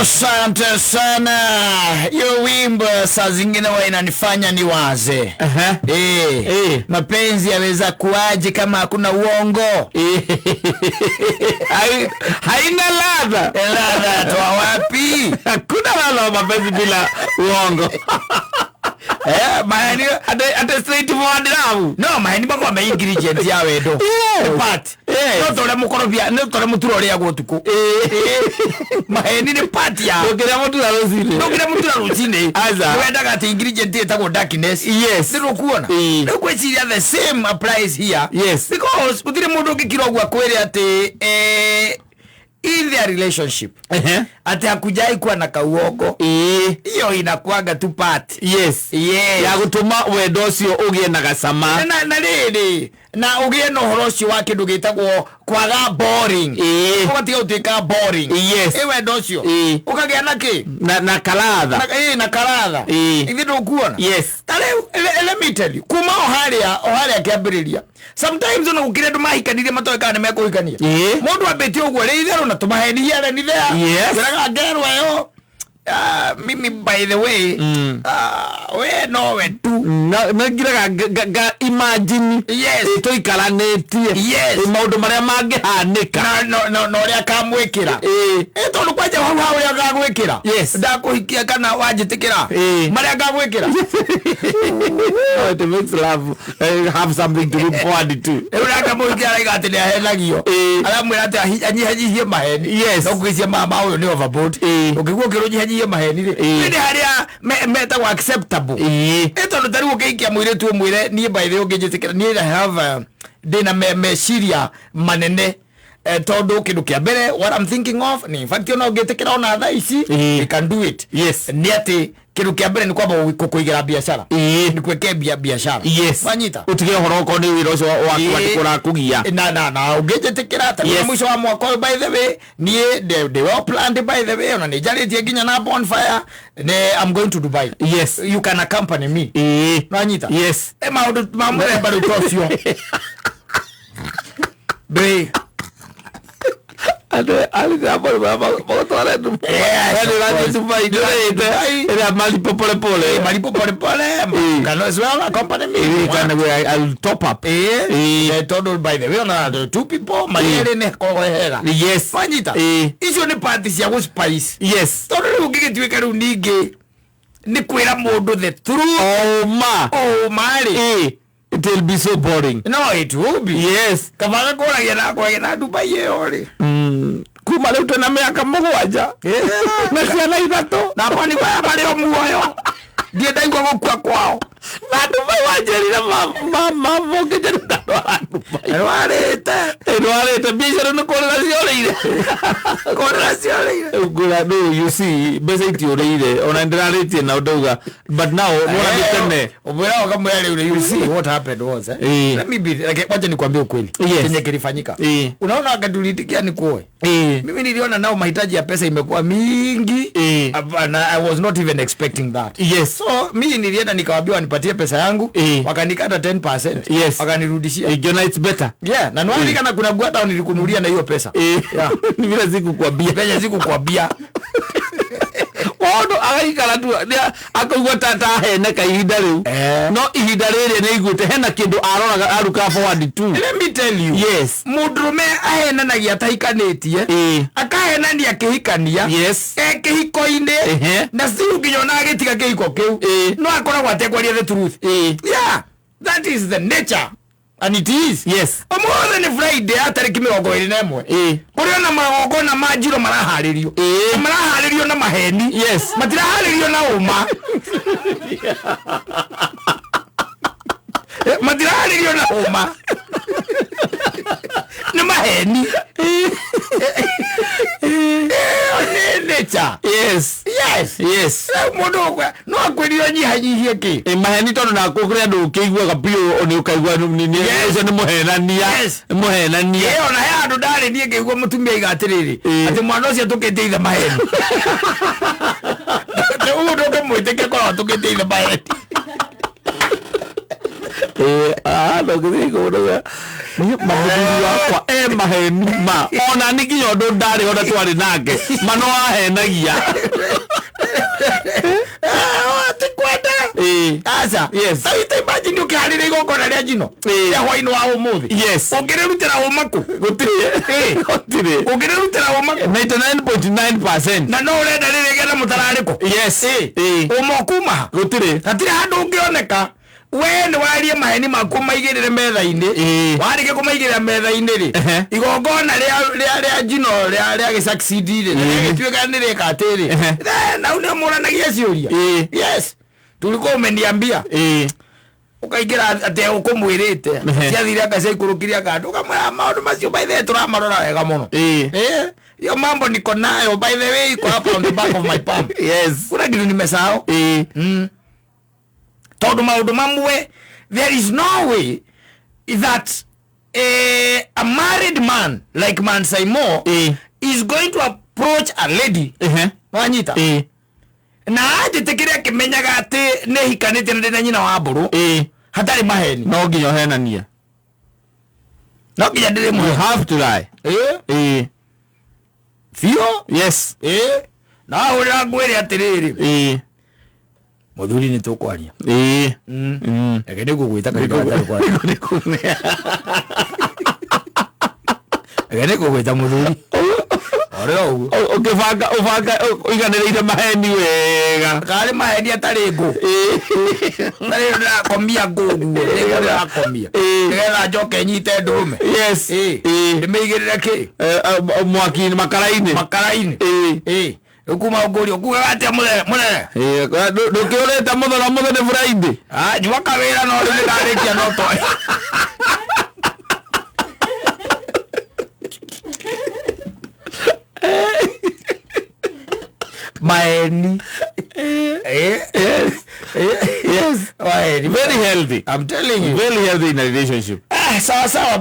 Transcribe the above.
Asante sana. Hiyo wimbo saa zingine huwa inanifanya niwaze. Mapenzi yaweza kuaje kama hakuna uongo? Haina ladha. Ladha toa wapi? Hakuna ladha mapenzi bila uongo. Mahani ate straight forward now. No, mahani bako ame ingredient ya wendo. Part. No tole mukorobia, no tole muturo ria gutuku. Mahani ni part ya. Nokira muturo ruzine. Nokira muturo ruzine. Aza. Wenda gati ingredient etagwo darkness. Yes. Ndio kuona. No kweciria the same applies here. Yes. Because utire mundu ngikiro gwa kwere ati in their relationship ati hakujai kuwa na kauongo. Hiyo inakuaga tu part. Yes. Ya gutuma wendo ucio ugie na gacama. Na riri na ugie no horocio wa kindu gitagwo kwaga boring. Ukatiga utika boring. Yes. Wendo ucio ukagia na ki na kaladha. Na kaladha. Ithi ndukuona. Yes. Let me tell you, kuma oharia kiambiriria, sometimes una ukire ndu mahikanirie matoeka ne mekuhikania mundu abeti uguo ri itherũ na tumaheni hiare ni there. Yes. Ngerwa yo mimi by the way we no we tu na ngira imagine. Yes. Tuikaranĩtie. Yes. Maundu maria mangihanika no ria kamwikira tondu kwanja hau ria gagwikira. Yes. Ndakuhikia kana wanjitikira maria gagwikira. It makes love have something to look forward to. Uraka muhikia raiga ati ni ahenagio aramwira ati anyihanyihie maheni. Yes. No kwisia mama uyu ni overboard. Ukigwo kironyihanyihie maheni ri ni haria metagwo acceptable. Tondu tari ukiikia mwire tu mwire ni by the ungijitikira ni have dina meciria manene. Tondu kindu kia mbere what I'm thinking of ni in fact you know getekera ona tha ici we can do it. Yes. Ni ati kindu kia mbere ni kwamba kuigira biashara. Ni kwekea biashara. Yes. Wanyita utige horoko ni wira ucio wa kwandikura kugia na ugejetekera ta mwisho wa mwaka by the way ni they well planned by the way ona ni jaritie ginya na bonfire I'm going to Dubai. Yes. You can accompany me. Wanyita. Yes. Mamure bado tosio be alisema botore tu. Era malipo pole pole. Can as well accompany me. I'll top up. Total by the way on the two people maniere ne kohera. Yes. Fanyita. Icio ni parties ya go spice. Yes. Total ugigitweka ru ningi ni kwira mundu the truth. Oh my. It will be so boring. No, it will be. Yes. Kavaga kora na Dubai yori. Kuma leo tuna miaka mugwanja. Na ciana ithatu. Na pani kwa bali omuoyo. Ndiye ndaigwa gukua kwao. Na Dubai wanjerira mama vogeje ndwa Dubai. Rwarete biashara no korera ciorire. Korera ciorire. Ugura no you see basically orire ona ndiraritie na udoga but now mwana bitene. Ubera wakamwele ule you see what happened was let me be like wacha nikwambie ukweli. Kenye kilifanyika. Unaona akadulitikia ni kuoe. Mimi niliona nao mahitaji ya pesa imekuwa mingi. I was not even expecting that. Yes. So mimi nilienda nikawaambia wanipatie pesa yangu, wakanikata 10%. Yes. Wakanirudishia. Jona it's better. Yeah, na nwali kana kuna gwata nilikunulia na hiyo pesa. Yeah. Ni vile zikukwambia. Pesa zikukwambia. Ondo agaikara tu akaugwa tata hena ka ihinda riu. No ihinda riri ni igute hena kindu aroraga aruka forward tu. Let me tell you. Yes. Mudrume ahenanagia atahikanitie. Akahenania kihikania. Yes. Kihiko-ine. Na siu kinyona agitiga kihiko kiu. No akora gwatekwaria the truth. Yeah. That is the nature. And it is. Yes. Omothe ni Friday atariki 21. Kurio na magogo na majiro maraharirio. Maraharirio na maheni. Yes. Matiraharirio na uma. Matiraharirio na uma. Na maheni. Nature. Yes. Yes. Yes. Mundu no akwirio nyihanyihie ki. Maheni tondu na kukuria ndu ukigwa kapio oni ukaigwa nini ucio ni muhenania. Muhenania. Ona ya andu ndari nie ngigwa mutumia igatiriri. Ati mwana ucio tukite ithe maheni. Ndio ndio mwiteke kwa tukite ithe maheni. Ndio Muthuri wakwa maheni ma ona nikinyo ndo ndari ona twari nake mano ahenagia asa yes taita imagine ukiharire igongona ria njino ya hwaini wa umuthi yes ukirutira umaku gutire ukirutira umaku 99.9% na no urenda ririgena mutarariko yes umokuma gutire hatire handu ungioneka we ni warie maheni maku maigirire metha-ini warike kumaigirira metha-ini ri igongona ria njino ria gisucceedire gituika ni rika atiri na une muranagia ciuria yes tulikuwa umeniambia ukaingira ate ukumwirite ciathire akacaikurukiria kandu kamwira maundu macio by the way turamarora wega muno yo mambo niko nayo by the way iko hapa on the back of my palm yes kuna kitu nimesahau tondu maundu mamwe there is no way that a married man like Man Saimo is going to approach a lady wanyita na ajitikiria kimenyaga ati ne hikanitie na nyina wa mburu hatari maheni no nginya ahenania no nginya ndire mu have to lie fio yes na ura ngwire atiriri Muthuri ni tukwaria egede gugwita kaita kwa egede gugwita Muthuri orero ukibanga iganiriire maheni wega kare maheni atari ngo nari ndakomia ngugu ndakomia ngetha njoke nyite ndume yes ndimeigirire ki mwaki-ini makara-ini ukuma nguri ukuga atia munene ndukiurite muthona muthoni Friday njuaka wira no ri ndarikia no to maheni yes very healthy, I'm telling you, very healthy in a relationship sawa sawa.